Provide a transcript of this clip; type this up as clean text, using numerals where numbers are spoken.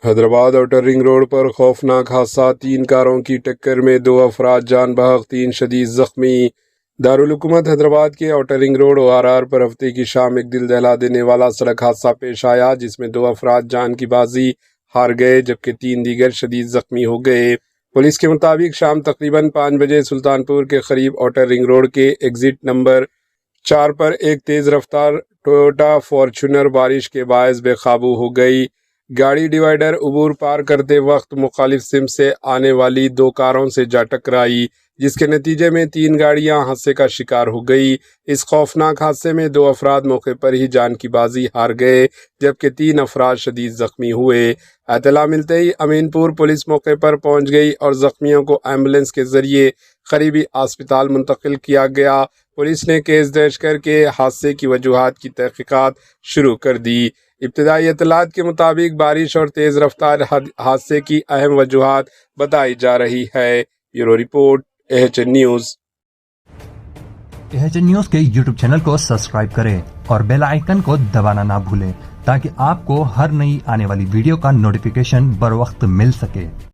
Hyderabad outer ring road پر خوفناک حادثہ، 3 کاروں کی ٹکر میں 2 افراد جان بحق، 3 شدید زخمی۔ دارالحکومت حیدرآباد کے آؤٹر رنگ روڈ ORR پر ہفتے کی شام ایک دل دہلا دینے والا سڑک حادثہ پیش آیا، جس میں 2 افراد جان کی بازی ہار گئے جبکہ 3 دیگر شدید زخمی ہو گئے۔ پولیس کے مطابق شام تقریباً 5 بجے سلطان پور کے قریب آؤٹر رنگ روڈ کے ایگزٹ نمبر 4 پر ایک تیز رفتار ٹویوٹا فارچونر بارش کے باعث بے قابو ہو گئی۔ گاڑی ڈیوائیڈر عبور پار کرتے وقت مخالف سمت سے آنے والی 2 کاروں سے جا ٹکرائی، جس کے نتیجے میں 3 گاڑیاں حادثے کا شکار ہو گئی۔ اس خوفناک حادثے میں 2 افراد موقع پر ہی جان کی بازی ہار گئے جبکہ 3 افراد شدید زخمی ہوئے۔ اطلاع ملتے ہی امین پور پولیس موقع پر پہنچ گئی اور زخمیوں کو ایمبولینس کے ذریعے قریبی اسپتال منتقل کیا گیا۔ پولیس نے کیس درج کر کے حادثے کی وجوہات کی تحقیقات شروع کر دی۔ ابتدائی اطلاعات کے مطابق بارش اور تیز رفتار حادثے کی اہم وجوہات بتائی جا رہی ہے۔ Bureau report AHN news. AHN news کے YouTube چینل کو سبسکرائب کریں اور بیل آئیکن کو دبانا نہ بھولیں تاکہ آپ کو ہر نئی آنے والی ویڈیو کا نوٹیفیکیشن بر وقت مل سکے۔